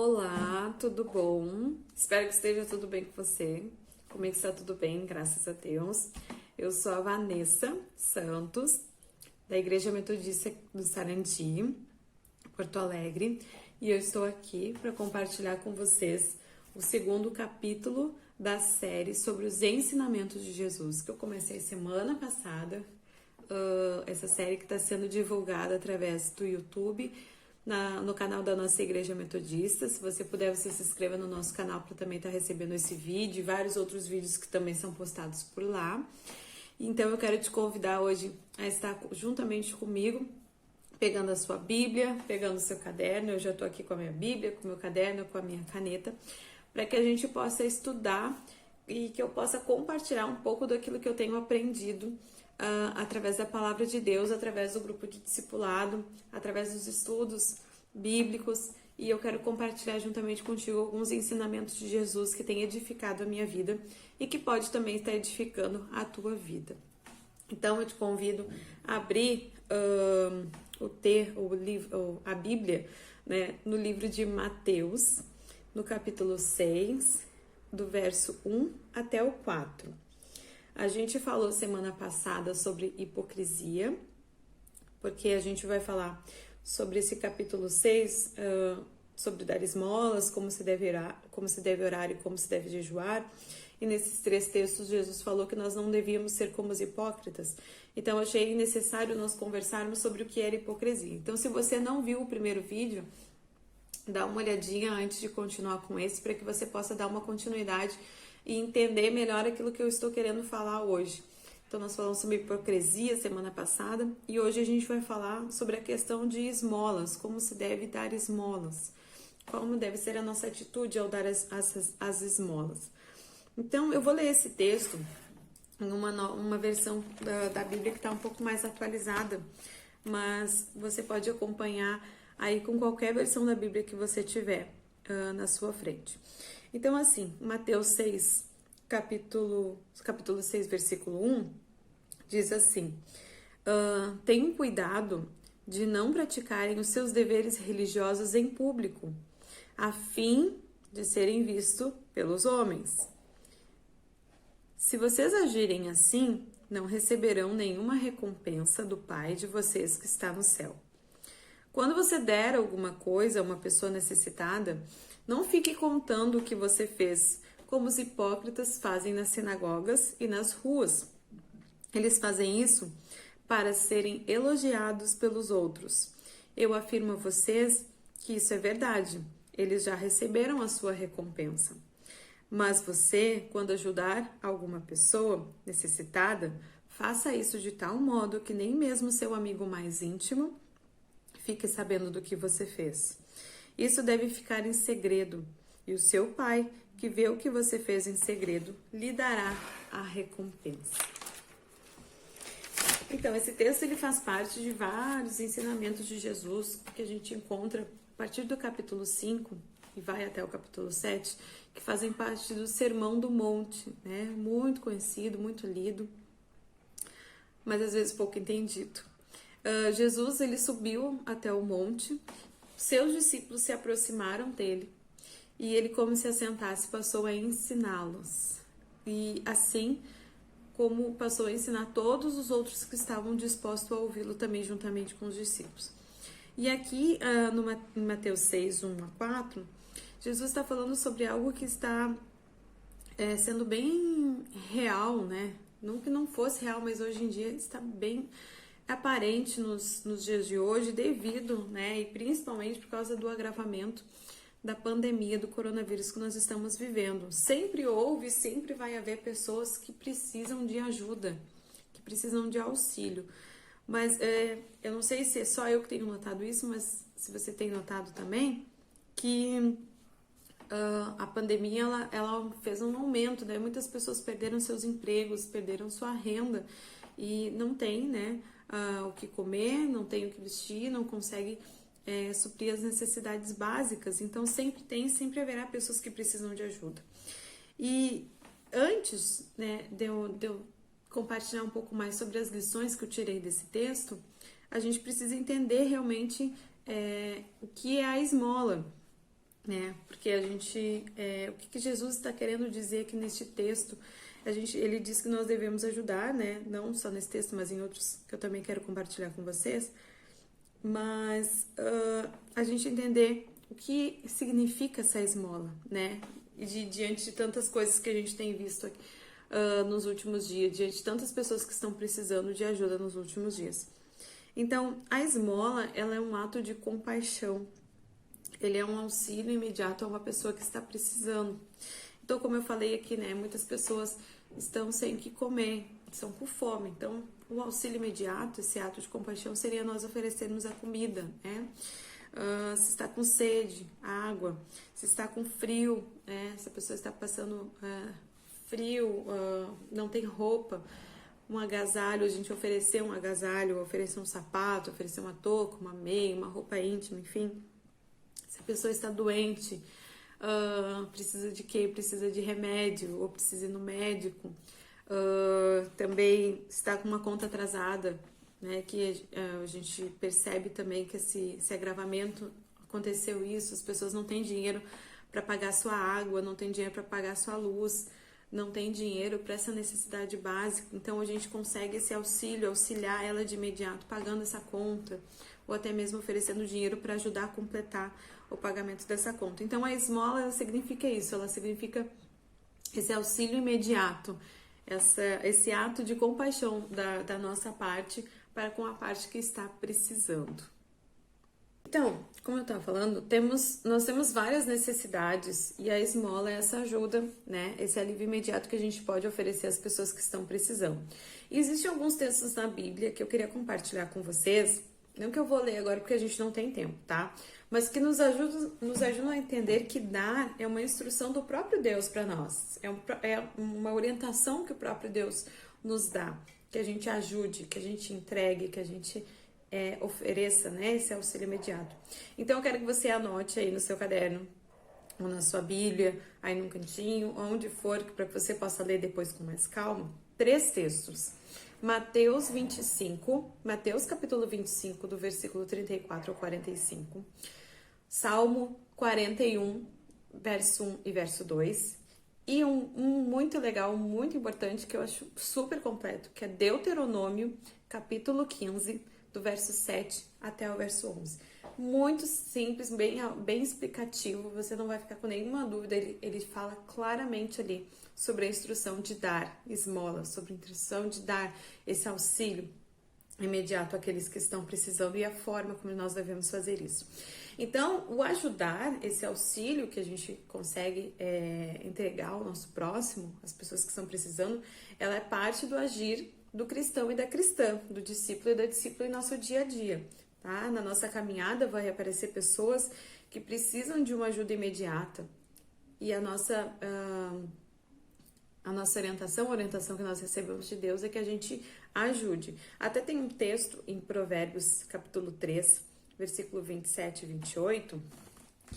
Olá, tudo bom? Espero que esteja tudo bem com você. Comigo está tudo bem, graças a Deus. Eu sou a Vanessa Santos, da Igreja Metodista do Sarandi, Porto Alegre, e eu estou aqui para compartilhar com vocês o segundo capítulo da série sobre os ensinamentos de Jesus, que eu comecei semana passada. Essa série que está sendo divulgada através do YouTube, no canal da nossa Igreja Metodista. Se você puder, você se inscreva no nosso canal para também estar recebendo esse vídeo e vários outros vídeos que também são postados por lá. Então eu quero te convidar hoje a estar juntamente comigo, pegando a sua Bíblia, pegando o seu caderno. Eu já estou aqui com a minha Bíblia, com o meu caderno, com a minha caneta, para que a gente possa estudar e que eu possa compartilhar um pouco daquilo que eu tenho aprendido através da palavra de Deus, através do grupo de discipulado, através dos estudos bíblicos, e eu quero compartilhar juntamente contigo alguns ensinamentos de Jesus que tem edificado a minha vida e que pode também estar edificando a tua vida. Então eu te convido a abrir a Bíblia, né, no livro de Mateus, no capítulo 6, do verso 1 até o 4. A gente falou semana passada sobre hipocrisia, porque a gente vai falar sobre esse capítulo 6, sobre dar esmolas, como se deve orar e como se deve jejuar. E nesses 3 textos, Jesus falou que nós não devíamos ser como os hipócritas. Então, achei necessário nós conversarmos sobre o que era hipocrisia. Então, se você não viu o primeiro vídeo, dá uma olhadinha antes de continuar com esse, para que você possa dar uma continuidade e entender melhor aquilo que eu estou querendo falar hoje. Então, nós falamos sobre hipocrisia semana passada e hoje a gente vai falar sobre a questão de esmolas, como se deve dar esmolas, como deve ser a nossa atitude ao dar as esmolas. Então, eu vou ler esse texto em uma versão da Bíblia que está um pouco mais atualizada, mas você pode acompanhar aí com qualquer versão da Bíblia que você tiver na sua frente. Então, assim, Mateus 6, capítulo 6, versículo 1, diz assim: tenham cuidado de não praticarem os seus deveres religiosos em público, a fim de serem vistos pelos homens. Se vocês agirem assim, não receberão nenhuma recompensa do Pai de vocês que está no céu. Quando você der alguma coisa a uma pessoa necessitada, não fique contando o que você fez, como os hipócritas fazem nas sinagogas e nas ruas. Eles fazem isso para serem elogiados pelos outros. Eu afirmo a vocês que isso é verdade. Eles já receberam a sua recompensa. Mas você, quando ajudar alguma pessoa necessitada, faça isso de tal modo que nem mesmo seu amigo mais íntimo fique sabendo do que você fez. Isso deve ficar em segredo, e o seu pai, que vê o que você fez em segredo, lhe dará a recompensa. Então, esse texto ele faz parte de vários ensinamentos de Jesus que a gente encontra a partir do capítulo 5 e vai até o capítulo 7, que fazem parte do Sermão do Monte, né? Muito conhecido, muito lido, mas às vezes pouco entendido. Jesus ele subiu até o monte, seus discípulos se aproximaram dele e ele, como se assentasse, passou a ensiná-los. E assim como passou a ensinar todos os outros que estavam dispostos a ouvi-lo também juntamente com os discípulos. E aqui no Mateus 6, 1 a 4, Jesus está falando sobre algo que está sendo bem real, né? Não que não fosse real, mas hoje em dia está bem aparente nos dias de hoje devido, né, e principalmente por causa do agravamento da pandemia do coronavírus que nós estamos vivendo. Sempre houve, sempre vai haver pessoas que precisam de ajuda, que precisam de auxílio. Mas eu não sei se é só eu que tenho notado isso, mas se você tem notado também, que a pandemia ela fez um aumento, né? Muitas pessoas perderam seus empregos, perderam sua renda e não tem, né, o que comer, não tem o que vestir, não consegue suprir as necessidades básicas. Então sempre haverá pessoas que precisam de ajuda. E antes, né, de eu compartilhar um pouco mais sobre as lições que eu tirei desse texto, a gente precisa entender realmente o que é a esmola. né? Porque a gente, o que Jesus está querendo dizer aqui neste texto? Ele diz que nós devemos ajudar, né? Não só nesse texto, mas em outros que eu também quero compartilhar com vocês. Mas a gente entender o que significa essa esmola, né? E diante de tantas coisas que a gente tem visto aqui, nos últimos dias, diante de tantas pessoas que estão precisando de ajuda nos últimos dias. Então, a esmola, ela é um ato de compaixão. Ele é um auxílio imediato a uma pessoa que está precisando. Então, como eu falei aqui, né, muitas pessoas estão sem o que comer, estão com fome. Então, o auxílio imediato, esse ato de compaixão, seria nós oferecermos a comida, né? Se está com sede, água. Se está com frio, né? Se a pessoa está passando frio, não tem roupa, um agasalho, a gente oferecer um agasalho, oferecer um sapato, oferecer uma touca, uma meia, uma roupa íntima, enfim. Se a pessoa está doente, precisa de quê? Precisa de remédio, ou precisa ir no médico. Também está com uma conta atrasada, né? Que a gente percebe também que esse agravamento aconteceu isso, as pessoas não têm dinheiro para pagar sua água, não têm dinheiro para pagar sua luz, não tem dinheiro para essa necessidade básica, então a gente consegue esse auxílio, auxiliar ela de imediato, pagando essa conta, ou até mesmo oferecendo dinheiro para ajudar a completar o pagamento dessa conta. Então a esmola, ela significa isso, ela significa esse auxílio imediato, esse ato de compaixão da nossa parte para com a parte que está precisando. Então, como eu estava falando, nós temos várias necessidades e a esmola é essa ajuda, né? Esse alívio imediato que a gente pode oferecer às pessoas que estão precisando. E existem alguns textos na Bíblia que eu queria compartilhar com vocês, não que eu vou ler agora porque a gente não tem tempo, tá? Mas que nos ajudam a entender que dar é uma instrução do próprio Deus para nós. É uma orientação que o próprio Deus nos dá, que a gente ajude, que a gente entregue, que a gente ofereça, né, esse auxílio imediato. Então eu quero que você anote aí no seu caderno, ou na sua Bíblia, aí num cantinho, onde for, para que você possa ler depois com mais calma, 3 textos. Mateus capítulo 25, do versículo 34 ao 45. Salmo 41, verso 1 e verso 2. E um muito legal, muito importante, que eu acho super completo, que é Deuteronômio, capítulo 15, do verso 7 até o verso 11. Muito simples, bem explicativo, você não vai ficar com nenhuma dúvida, ele fala claramente ali sobre a instrução de dar esmola, sobre a instrução de dar esse auxílio imediato àqueles que estão precisando e a forma como nós devemos fazer isso. Então, o ajudar, esse auxílio que a gente consegue entregar ao nosso próximo, as pessoas que estão precisando, ela é parte do agir do cristão e da cristã, do discípulo e da discípula em nosso dia a dia, tá? Na nossa caminhada vai aparecer pessoas que precisam de uma ajuda imediata e a nossa orientação, a orientação que nós recebemos de Deus é que a gente ajude. Até tem um texto em Provérbios, capítulo 3, versículo 27 e 28,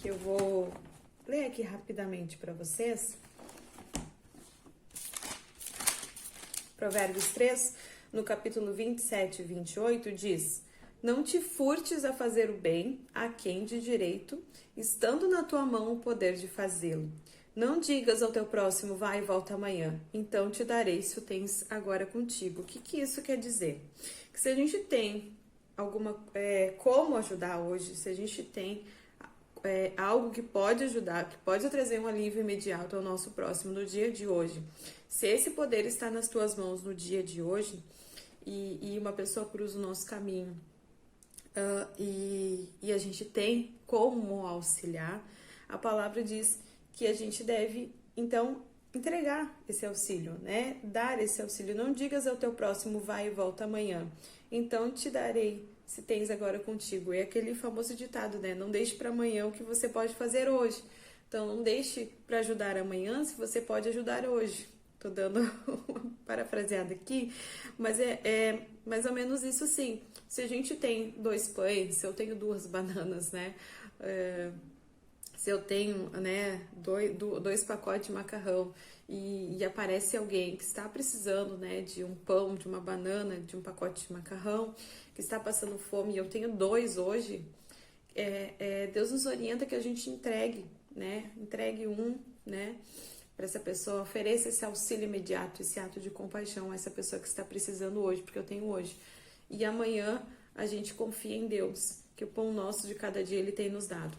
que eu vou ler aqui rapidamente para vocês. Provérbios 3, no capítulo 27 e 28, diz: Não te furtes a fazer o bem a quem de direito, estando na tua mão o poder de fazê-lo. Não digas ao teu próximo, vai e volta amanhã, então te darei se o tens agora contigo. O que isso quer dizer? Que se a gente tem como ajudar hoje, se a gente tem algo que pode ajudar, que pode trazer um alívio imediato ao nosso próximo no dia de hoje, se esse poder está nas tuas mãos no dia de hoje e uma pessoa cruza o nosso caminho e a gente tem como auxiliar, a palavra diz que a gente deve, então, entregar esse auxílio, né? Dar esse auxílio. Não digas ao teu próximo, vai e volta amanhã. Então, te darei, se tens agora contigo. É aquele famoso ditado, né? Não deixe para amanhã o que você pode fazer hoje. Então, não deixe para ajudar amanhã se você pode ajudar hoje. Tô dando uma parafraseada aqui, mas é mais ou menos isso sim. Se a gente tem 2 pães, se eu tenho 2 bananas, né? Se eu tenho, né, 2 pacotes de macarrão e aparece alguém que está precisando, né, de um pão, de uma banana, de um pacote de macarrão, que está passando fome e eu tenho 2 hoje, Deus nos orienta que a gente entregue, né? Entregue né? Para essa pessoa, ofereça esse auxílio imediato, esse ato de compaixão a essa pessoa que está precisando hoje, porque eu tenho hoje. E amanhã a gente confia em Deus, que o pão nosso de cada dia Ele tem nos dado.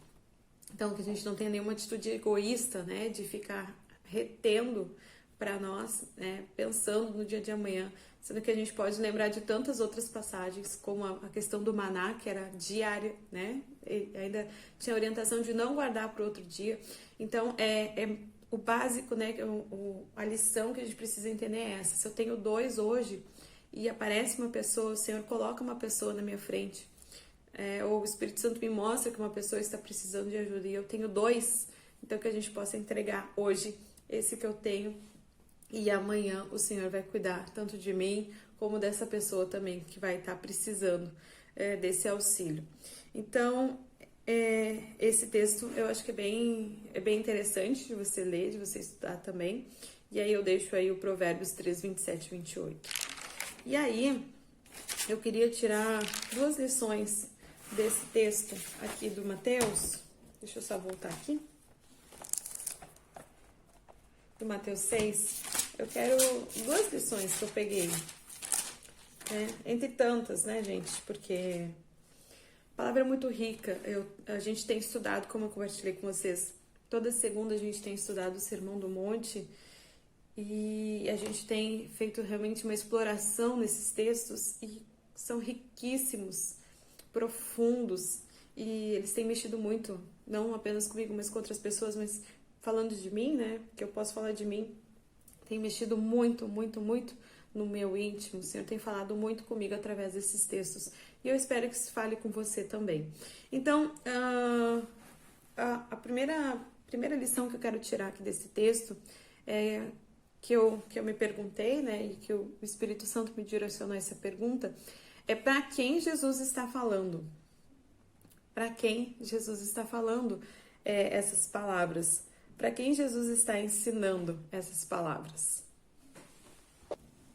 Então, que a gente não tenha nenhuma atitude egoísta, né? De ficar retendo para nós, né? Pensando no dia de amanhã, sendo que a gente pode lembrar de tantas outras passagens, como a questão do maná, que era diária, né? E ainda tinha orientação de não guardar para outro dia. Então, o básico, né? A lição que a gente precisa entender é essa. Se eu tenho 2 hoje e aparece uma pessoa, o Senhor coloca uma pessoa na minha frente, ou o Espírito Santo me mostra que uma pessoa está precisando de ajuda e eu tenho 2, então que a gente possa entregar hoje esse que eu tenho e amanhã o Senhor vai cuidar tanto de mim como dessa pessoa também que vai estar precisando desse auxílio. Então, esse texto eu acho que é bem interessante de você ler, de você estudar também. E aí eu deixo aí o Provérbios 3, 27 e 28. E aí, eu queria tirar 2 lições desse texto aqui do Mateus. Deixa eu só voltar aqui. Do Mateus 6. Eu quero 2 lições que eu peguei. Entre tantas, né, gente? Porque a palavra é muito rica. A gente tem estudado, como eu compartilhei com vocês, toda segunda a gente tem estudado o Sermão do Monte e a gente tem feito realmente uma exploração nesses textos e são riquíssimos, profundos, e eles têm mexido muito, não apenas comigo, mas com outras pessoas, mas falando de mim, né, que eu posso falar de mim, tem mexido muito, muito, muito no meu íntimo. O Senhor tem falado muito comigo através desses textos, e eu espero que se fale com você também. Então, a primeira lição que eu quero tirar aqui desse texto é que eu me perguntei, né, e que o Espírito Santo me direcionou essa pergunta, é para quem Jesus está falando. Para quem Jesus está falando essas palavras? Para quem Jesus está ensinando essas palavras?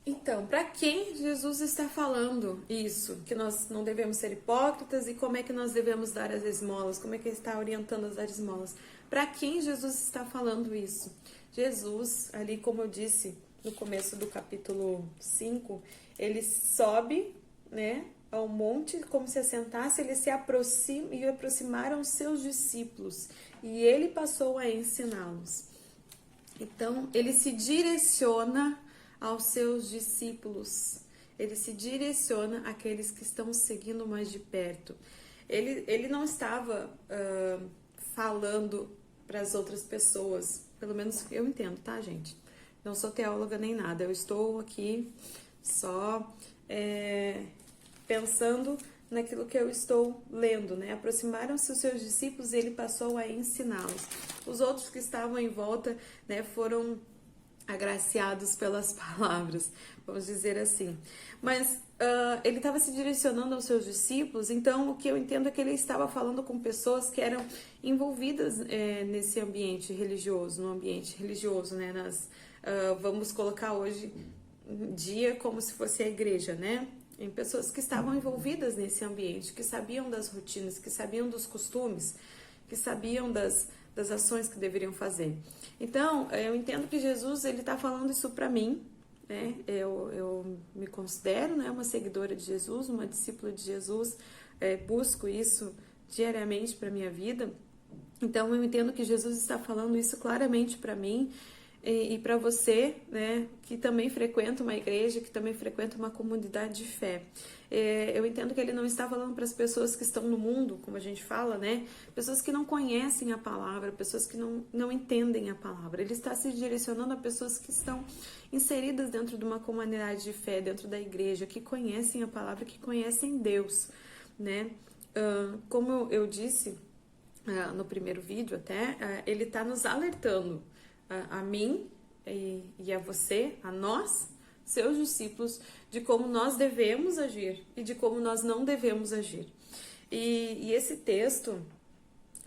Então, para quem Jesus está falando isso? Que nós não devemos ser hipócritas e como é que nós devemos dar as esmolas? Como é que ele está orientando a dar esmolas? Para quem Jesus está falando isso? Jesus, ali como eu disse no começo do capítulo 5, ele sobe, né, ao monte como se assentasse, ele se aproxima e aproximaram os seus discípulos e ele passou a ensiná-los. Então, ele se direciona aos seus discípulos, ele se direciona àqueles que estão seguindo mais de perto. Ele não estava falando para as outras pessoas, pelo menos eu entendo, tá, gente? Não sou teóloga nem nada, eu estou aqui só pensando naquilo que eu estou lendo, né? Aproximaram-se os seus discípulos e ele passou a ensiná-los. Os outros que estavam em volta, né, foram agraciados pelas palavras, vamos dizer assim. Mas ele estava se direcionando aos seus discípulos, então o que eu entendo é que ele estava falando com pessoas que eram envolvidas nesse ambiente religioso, no ambiente religioso, né? Vamos colocar hoje dia como se fosse a igreja, né? Em pessoas que estavam envolvidas nesse ambiente, que sabiam das rotinas, que sabiam dos costumes, que sabiam das ações que deveriam fazer. Então, eu entendo que Jesus, ele está falando isso para mim, né? Eu me considero, né, uma seguidora de Jesus, uma discípula de Jesus, busco isso diariamente para minha vida. Então, eu entendo que Jesus está falando isso claramente para mim e para você, né, que também frequenta uma igreja, que também frequenta uma comunidade de fé. Eu entendo que ele não está falando para as pessoas que estão no mundo, como a gente fala, né? Pessoas que não conhecem a palavra, pessoas que não entendem a palavra. Ele está se direcionando a pessoas que estão inseridas dentro de uma comunidade de fé, dentro da igreja, que conhecem a palavra, que conhecem Deus, né? Como eu disse no primeiro vídeo até, ele está nos alertando a mim e a você, a nós, seus discípulos, de como nós devemos agir e de como nós não devemos agir. E esse texto,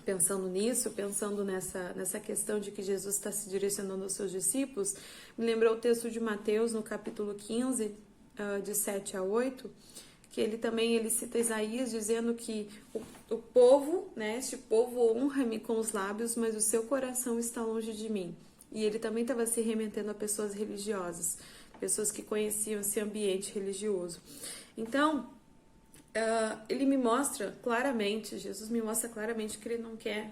pensando nisso, pensando nessa questão de que Jesus está se direcionando aos seus discípulos, me lembrou o texto de Mateus, no capítulo 15, de 7 a 8, que ele cita Isaías dizendo que o povo, né, este povo honra-me com os lábios, mas o seu coração está longe de mim. E ele também estava se remetendo a pessoas religiosas, pessoas que conheciam esse ambiente religioso. Então, ele me mostra claramente, Jesus me mostra claramente que ele não quer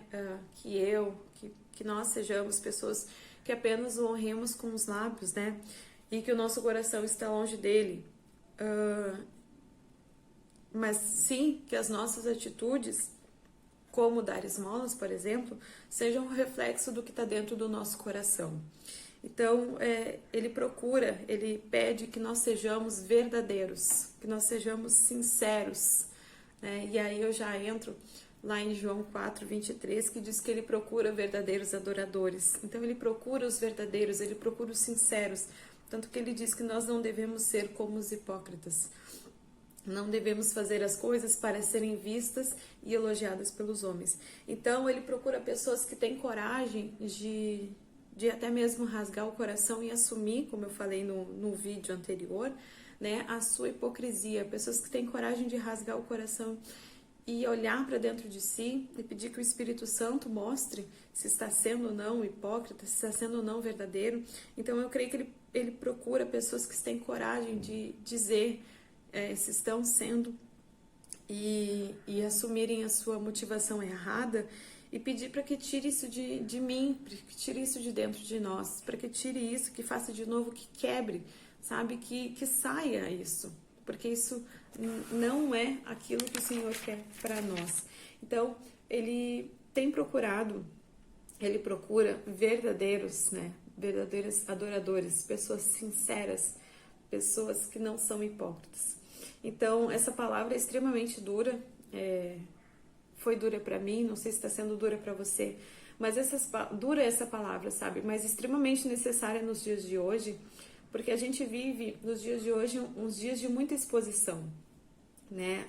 que nós sejamos pessoas que apenas o honremos com os lábios, né? E que o nosso coração está longe dele. Mas sim que as nossas atitudes, como dar esmolas, por exemplo, sejam um reflexo do que está dentro do nosso coração. Então, ele pede que nós sejamos verdadeiros, que nós sejamos sinceros, né? E aí eu já entro lá em João 4:23, que diz que ele procura verdadeiros adoradores. Então, ele procura os verdadeiros, ele procura os sinceros. Tanto que ele diz que nós não devemos ser como os hipócritas. Não devemos fazer as coisas para serem vistas e elogiadas pelos homens. Então, ele procura pessoas que têm coragem de até mesmo rasgar o coração e assumir, como eu falei no vídeo anterior, né, a sua hipocrisia. Pessoas que têm coragem de rasgar o coração e olhar para dentro de si e pedir que o Espírito Santo mostre se está sendo ou não hipócrita, se está sendo ou não verdadeiro. Então, eu creio que ele procura pessoas que têm coragem de dizer se estão sendo e assumirem a sua motivação errada e pedir para que tire isso de mim, para que tire isso de dentro de nós, para que tire isso, que faça de novo, que quebre, sabe? Que saia isso, porque isso não é aquilo que o Senhor quer para nós. Então, ele procura verdadeiros, né? Verdadeiros adoradores, pessoas sinceras, pessoas que não são hipócritas. Então, essa palavra é extremamente dura, foi dura para mim, não sei se está sendo dura para você, mas dura essa palavra, sabe? Mas extremamente necessária nos dias de hoje, porque a gente vive nos dias de hoje uns dias de muita exposição, né?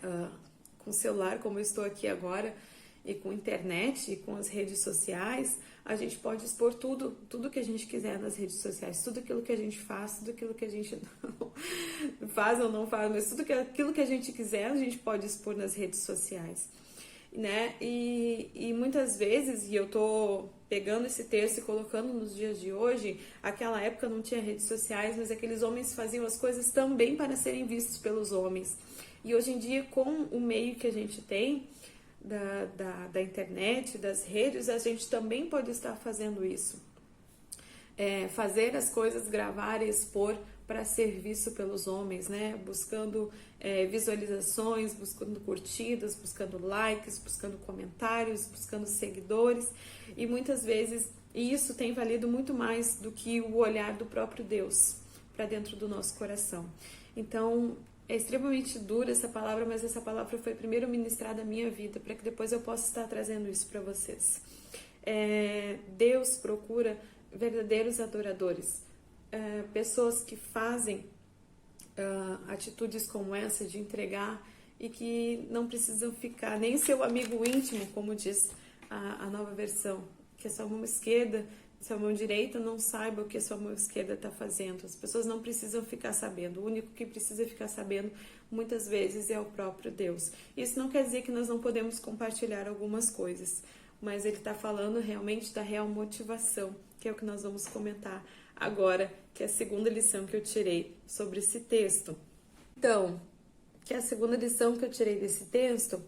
Com o celular, como eu estou aqui agora, e com a internet, e com as redes sociais, a gente pode expor tudo que a gente quiser nas redes sociais, tudo aquilo que a gente faz, tudo aquilo que a gente não faz ou não faz, mas tudo aquilo que a gente quiser, a gente pode expor nas redes sociais, né? E muitas vezes, e eu tô pegando esse texto e colocando nos dias de hoje, aquela época não tinha redes sociais, mas aqueles homens faziam as coisas também para serem vistos pelos homens. E hoje em dia, com o meio que a gente tem, da internet, das redes, a gente também pode estar fazendo isso. Fazer as coisas, gravar e expor para ser visto pelos homens, né? Buscando visualizações, buscando curtidas, buscando likes, buscando comentários, buscando seguidores. E muitas vezes isso tem valido muito mais do que o olhar do próprio Deus para dentro do nosso coração. Então, é extremamente dura essa palavra, mas essa palavra foi primeiro ministrada à minha vida, para que depois eu possa estar trazendo isso para vocês. Deus procura verdadeiros adoradores, pessoas que fazem atitudes como essa de entregar e que não precisam ficar nem seu amigo íntimo, como diz a nova versão, que a sua mão esquerda, sua mão direita não saiba o que a sua mão esquerda está fazendo. As pessoas não precisam ficar sabendo. O único que precisa ficar sabendo, muitas vezes, é o próprio Deus. Isso não quer dizer que nós não podemos compartilhar algumas coisas, mas ele está falando realmente da real motivação, que é o que nós vamos comentar agora, que é a segunda lição que eu tirei sobre esse texto. Então, que a segunda lição que eu tirei desse texto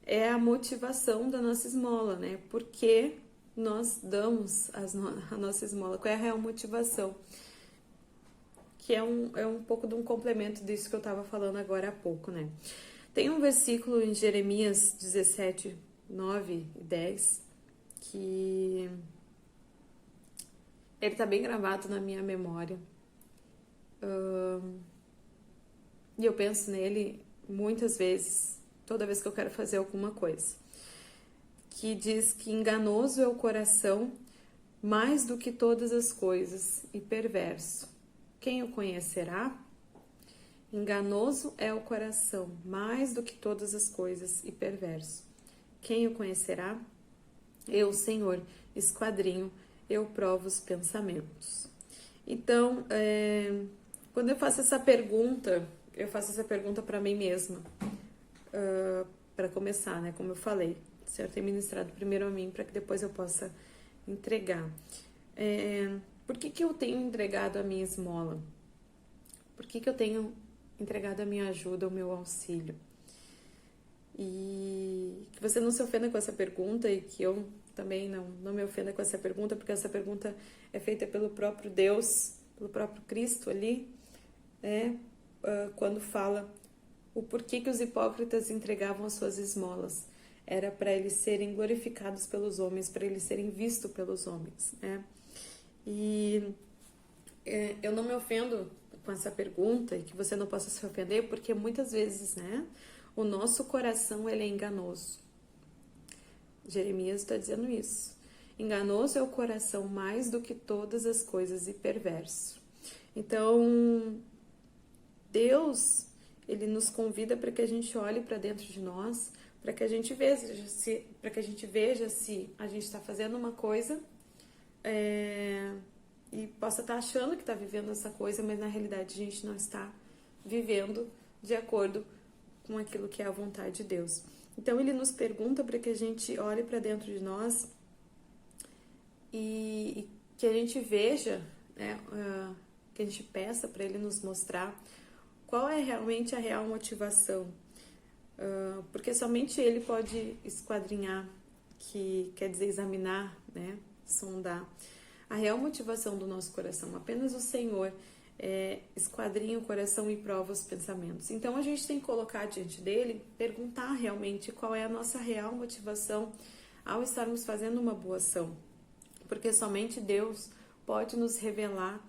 é a motivação da nossa esmola, né? Por que nós damos a nossa esmola? Qual é a real motivação? Que é um pouco de um complemento disso que eu estava falando agora há pouco, né? Tem um versículo em Jeremias 17, 9 e 10, que ele tá bem gravado na minha memória. E eu penso nele muitas vezes, toda vez que eu quero fazer alguma coisa. Que diz que enganoso é o coração mais do que todas as coisas e perverso. Quem o conhecerá? Enganoso é o coração mais do que todas as coisas e perverso. Quem o conhecerá? Eu, Senhor, esquadrinho, eu provo os pensamentos. Então, quando eu faço essa pergunta, eu faço essa pergunta para mim mesma, para começar, né? Como eu falei, o Senhor tem ministrado primeiro a mim para que depois eu possa entregar. Por que eu tenho entregado a minha esmola? Por que eu tenho entregado a minha ajuda, o meu auxílio? E que você não se ofenda com essa pergunta e que eu também não me ofenda com essa pergunta, porque essa pergunta é feita pelo próprio Deus, pelo próprio Cristo ali, né? Quando fala o porquê que os hipócritas entregavam as suas esmolas. Era para eles serem glorificados pelos homens, para eles serem vistos pelos homens, né? E eu não me ofendo com essa pergunta e que você não possa se ofender, porque muitas vezes, né, o nosso coração ele é enganoso. Jeremias está dizendo isso. Enganoso é o coração mais do que todas as coisas e perverso. Então, Deus, ele nos convida para que a gente olhe para dentro de nós, para que a gente veja se a gente está fazendo uma coisa e possa estar achando que está vivendo essa coisa, mas na realidade a gente não está vivendo de acordo com aquilo que é a vontade de Deus. Então ele nos pergunta para que a gente olhe para dentro de nós e que a gente veja, né, que a gente peça para ele nos mostrar qual é realmente a real motivação, porque somente ele pode esquadrinhar, que quer dizer examinar, né, sondar a real motivação do nosso coração. Apenas o Senhor esquadrinha o coração e prova os pensamentos. Então a gente tem que colocar diante dele, perguntar realmente qual é a nossa real motivação ao estarmos fazendo uma boa ação, porque somente Deus pode nos revelar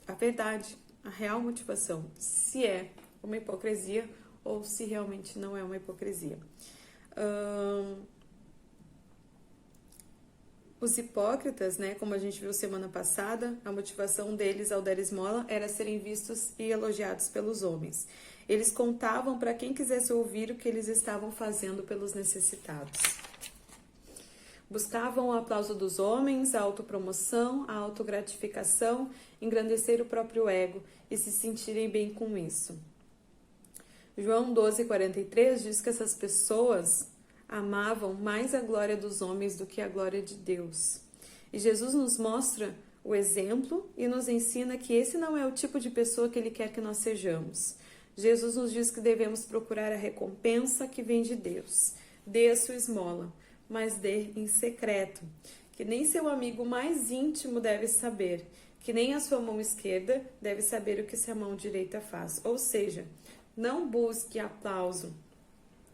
a verdade, a real motivação, se é uma hipocrisia ou se realmente não é uma hipocrisia. Os hipócritas, né, como a gente viu semana passada, a motivação deles ao dar esmola era serem vistos e elogiados pelos homens. Eles contavam para quem quisesse ouvir o que eles estavam fazendo pelos necessitados. Buscavam o aplauso dos homens, a autopromoção, a autogratificação, engrandecer o próprio ego e se sentirem bem com isso. João 12:43 diz que essas pessoas amavam mais a glória dos homens do que a glória de Deus. E Jesus nos mostra o exemplo e nos ensina que esse não é o tipo de pessoa que ele quer que nós sejamos. Jesus nos diz que devemos procurar a recompensa que vem de Deus. Dê a sua esmola, mas dê em secreto, que nem seu amigo mais íntimo deve saber, que nem a sua mão esquerda deve saber o que sua mão direita faz. Ou seja, não busque aplauso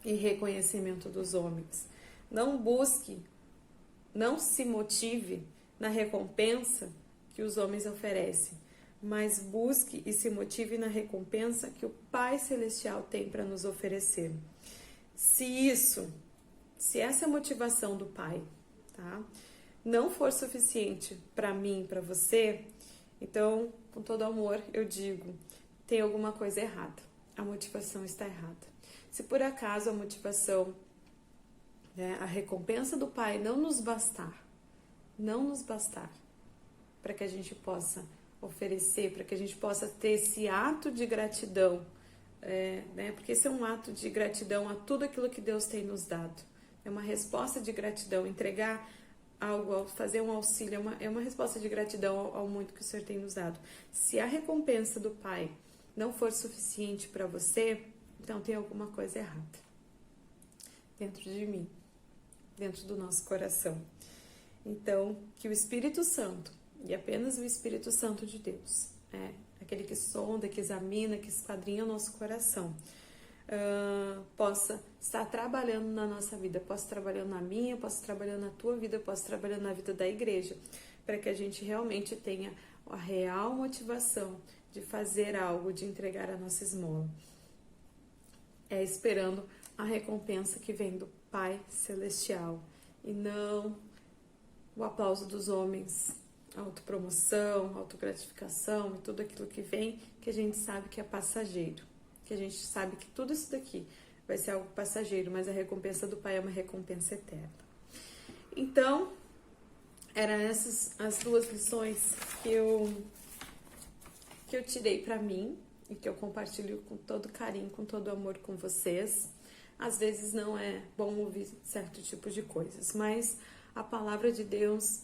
e reconhecimento dos homens. Não se motive na recompensa que os homens oferecem, mas busque e se motive na recompensa que o Pai Celestial tem para nos oferecer. Se essa motivação do Pai, tá, não for suficiente para mim, para você, então, com todo amor, eu digo, tem alguma coisa errada. A motivação está errada. Se por acaso a motivação, né, a recompensa do Pai não nos bastar para que a gente possa oferecer, para que a gente possa ter esse ato de gratidão, né, porque esse é um ato de gratidão a tudo aquilo que Deus tem nos dado. É uma resposta de gratidão, entregar algo, fazer um auxílio, é uma resposta de gratidão ao muito que o Senhor tem nos dado. Se a recompensa do Pai não for suficiente para você, então tem alguma coisa errada dentro de mim, dentro do nosso coração. Então, que o Espírito Santo, e apenas o Espírito Santo de Deus, aquele que sonda, que examina, que esquadrinha o nosso coração, possa estar trabalhando na nossa vida, possa estar trabalhando na minha, possa estar trabalhando na tua vida, possa estar trabalhando na vida da igreja, para que a gente realmente tenha a real motivação de fazer algo, de entregar a nossa esmola. Esperando a recompensa que vem do Pai Celestial e não o aplauso dos homens, a autopromoção, a autogratificação e tudo aquilo que vem, que a gente sabe que é passageiro, que a gente sabe que tudo isso daqui vai ser algo passageiro, mas a recompensa do Pai é uma recompensa eterna. Então, eram essas as duas lições que eu tirei para mim e que eu compartilho com todo carinho, com todo amor com vocês. Às vezes não é bom ouvir certo tipo de coisas, mas a palavra de Deus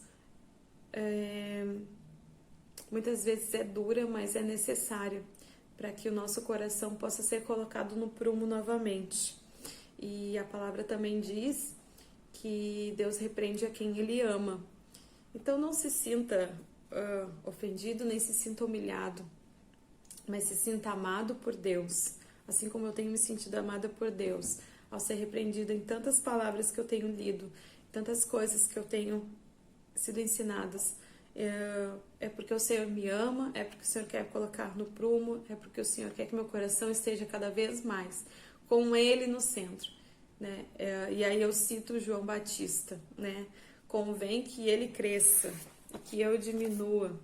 muitas vezes é dura, mas é necessária para que o nosso coração possa ser colocado no prumo novamente. E a palavra também diz que Deus repreende a quem Ele ama. Então não se sinta ofendido, nem se sinta humilhado, mas se sinta amado por Deus, assim como eu tenho me sentido amada por Deus, ao ser repreendida em tantas palavras que eu tenho lido, tantas coisas que eu tenho sido ensinadas. É porque o Senhor me ama, é porque o Senhor quer colocar no prumo, é porque o Senhor quer que meu coração esteja cada vez mais com Ele no centro, né? E aí eu cito João Batista, né? Convém que ele cresça e que eu diminua.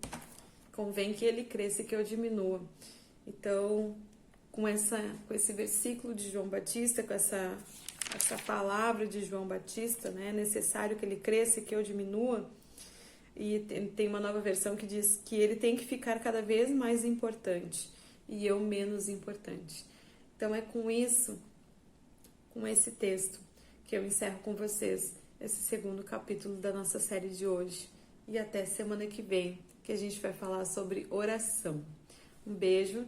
Convém que ele cresça e que eu diminua. Então, com esse versículo de João Batista, com essa palavra de João Batista, né? É necessário que ele cresça e que eu diminua. E tem uma nova versão que diz que ele tem que ficar cada vez mais importante e eu menos importante. Então é com isso, com esse texto, que eu encerro com vocês esse segundo capítulo da nossa série de hoje. E até semana que vem, que a gente vai falar sobre oração. Um beijo,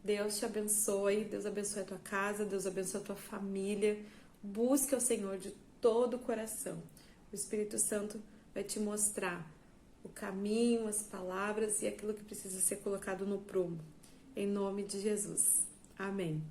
Deus te abençoe, Deus abençoe a tua casa, Deus abençoe a tua família. Busque ao Senhor de todo o coração. O Espírito Santo vai te mostrar o caminho, as palavras e aquilo que precisa ser colocado no prumo. Em nome de Jesus. Amém.